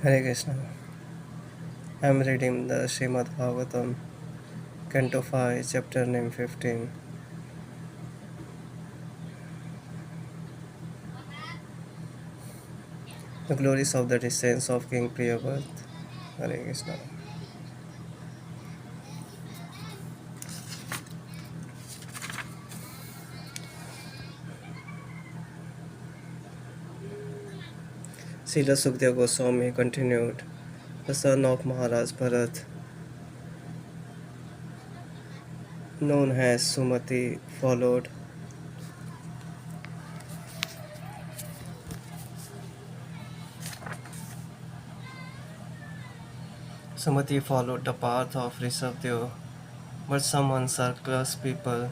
Hare Krishna. I am reading the Srimad Bhagavatam, Canto 5, Chapter name 15. The glories of the descents of King Priyabhat. Hare Krishna. Srila Sukdev Goswami continued, the son of Maharaj Bharat, known as Sumati, followed Sumati followed the path of Rishabdev, but some uncircus people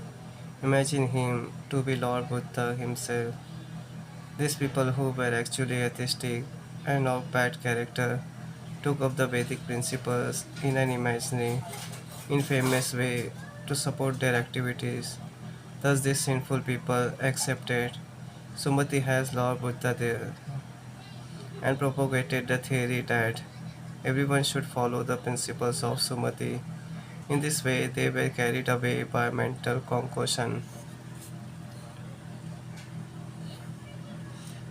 imagine him to be Lord Buddha himself. These people, who were actually atheistic and of bad character, took up the Vedic principles in an imaginary, infamous way to support their activities. Thus, these sinful people accepted Sumati as Lord Buddha there and propagated the theory that everyone should follow the principles of Sumati. In this way, they were carried away by mental concoction.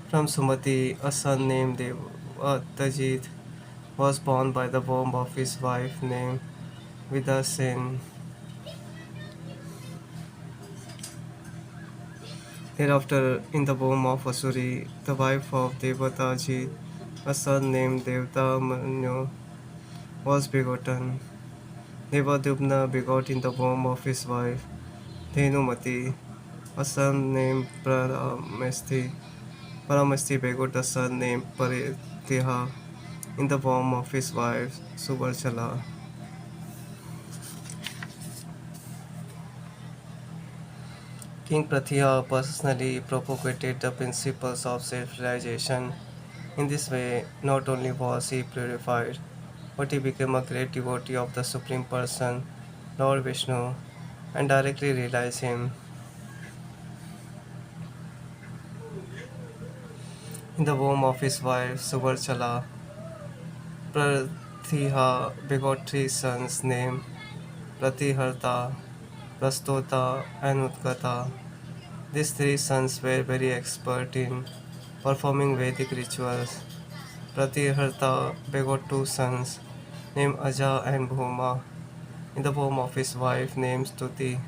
From Sumati, a son named Devajit was born by the womb of his wife named Vidasen. Thereafter, in the womb of Asuri, the wife of Devataji, a son named Devdamanyu was begotten. Devadubna begot in the womb of his wife Dhenumati, a son named Paramesti. Paramesti begot a son named Paritiha in the womb of his wife Subarchala. King Pratya personally propagated the principles of self-realization. In this way, not only was he purified, but he became a great devotee of the Supreme Person, Lord Vishnu, and directly realized him. In the womb of his wife Subarchala, Prathiha begot three sons named Pratiharta, Prastota, and Utgata. These three sons were very expert in performing Vedic rituals. Pratiharta begot two sons named Aja and Bhuma in the womb of his wife named Stuti.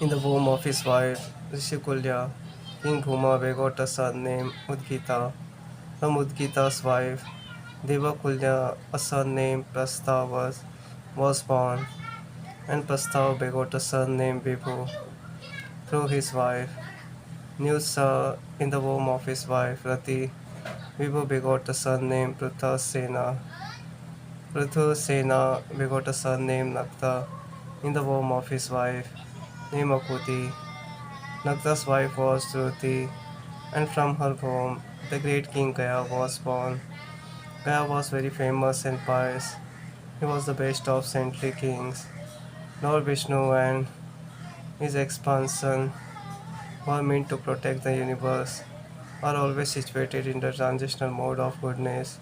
In the womb of his wife Rishikulya, King Bhuma begot a son named Udgita. From Udgita's wife Devakulya, a son named was born, and Prastav begot a son named Vibhu through his wife Nusa. In the womb of his wife Rati, Vibhu begot a son named Pruthasena. Pruthasena begot a son named Nakta in the womb of his wife named Akuti. Nakta's wife was Shruti, and from her womb the great king Gaya was born. Gaya was very famous and pious. He was the best of saintly kings. Lord Vishnu and his expansion were meant to protect the universe, are always situated in the transitional mode of goodness,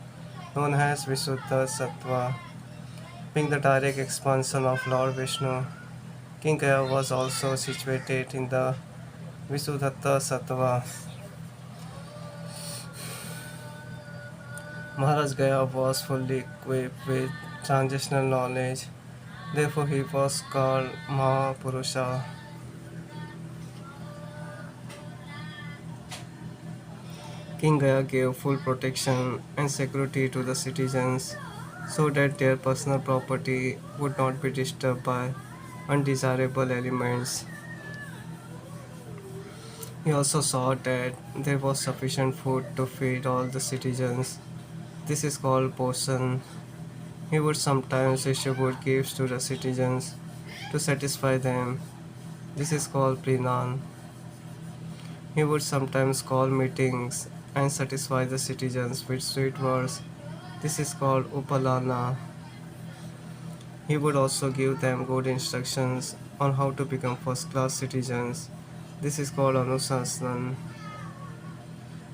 known as Visuddha Sattva. Being the direct expansion of Lord Vishnu, King Gaya was also situated in the Visuddha Sattva. Maharaj Gaya was fully equipped with transitional knowledge, therefore he was called Mahapurusha. King Gaya gave full protection and security to the citizens so that their personal property would not be disturbed by undesirable elements. He also saw that there was sufficient food to feed all the citizens. This is called potion. He would sometimes distribute gifts to the citizens to satisfy them. This is called Prinan. He would sometimes call meetings and satisfy the citizens with sweet words. This is called Upalana. He would also give them good instructions on how to become first class citizens. This is called Anushasana.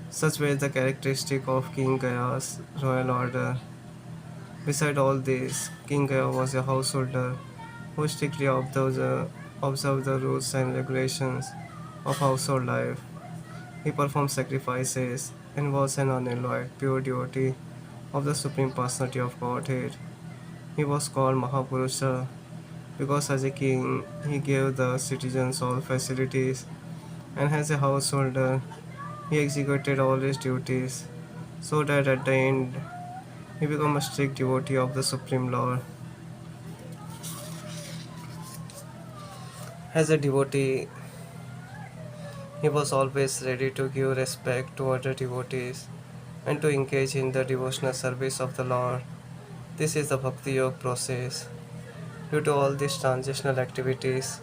Such were the characteristic of King Gaya's royal order. Beside all this, King Gaya was a householder who strictly observed the rules and regulations of household life. He performed sacrifices and was an unalloyed, pure devotee of the Supreme Personality of Godhead. He was called Mahapurusha because as a king he gave the citizens all facilities, and as a householder he executed all his duties, so that at the end he became a strict devotee of the Supreme Lord. As a devotee, he was always ready to give respect to other devotees and to engage in the devotional service of the Lord. This is the Bhakti Yoga process. Due to all these transitional activities,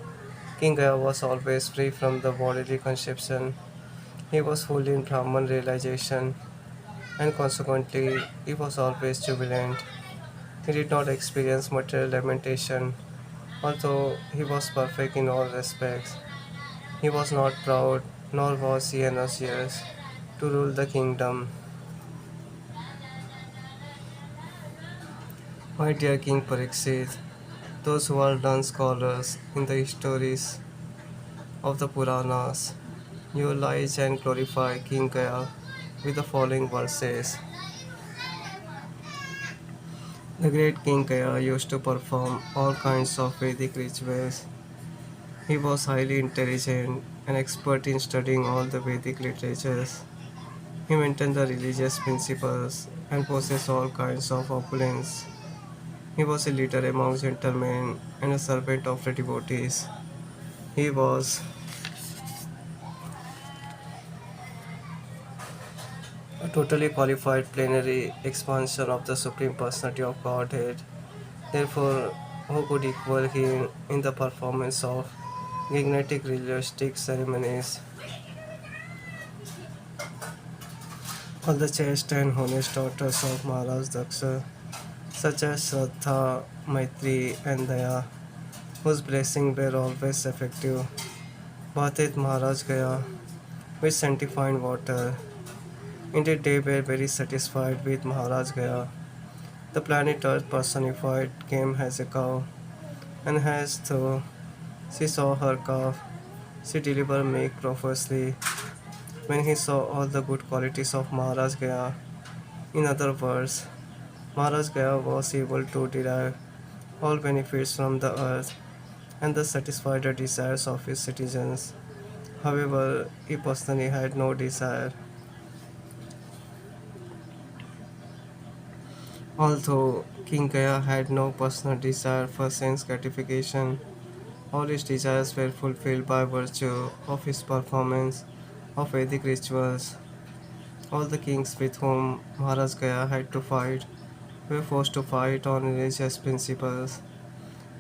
King Gaya was always free from the bodily conception. He was full in Brahman realization, and consequently, he was always jubilant. He did not experience material lamentation, although he was perfect in all respects. He was not proud, nor was he anxious to rule the kingdom. My dear King Pariksit, those who are learned scholars in the stories of the Puranas, eulogize and glorify King Gaya with the following verses. The great King Gaya used to perform all kinds of Vedic rituals. He was highly intelligent and expert in studying all the Vedic literatures. He maintained the religious principles and possessed all kinds of opulence. He was a leader among gentlemen and a servant of the devotees. He was a totally qualified plenary expansion of the Supreme Personality of Godhead. Therefore, who could equal him in the performance of gigantic ritualistic ceremonies? All the chaste and honest daughters of Maharaj Daksha, such as Shraddha, Maitri, and Daya, whose blessings were always effective, bathed Maharaj Gaya with sanctifying water. Indeed, they were very satisfied with Maharaj Gaya. The planet Earth personified came as a cow, and as though she saw her calf, she delivered milk profusely. When he saw all the good qualities of Maharaj Gaya, in other words, Maharaj Gaya was able to derive all benefits from the earth and thus satisfy the desires of his citizens. However, he personally had no desire. Although King Gaya had no personal desire for sense gratification, all his desires were fulfilled by virtue of his performance of Vedic rituals. All the kings with whom Maharaj Gaya had to fight were forced to fight on religious principles.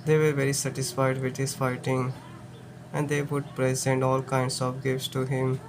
They were very satisfied with his fighting, and they would present all kinds of gifts to him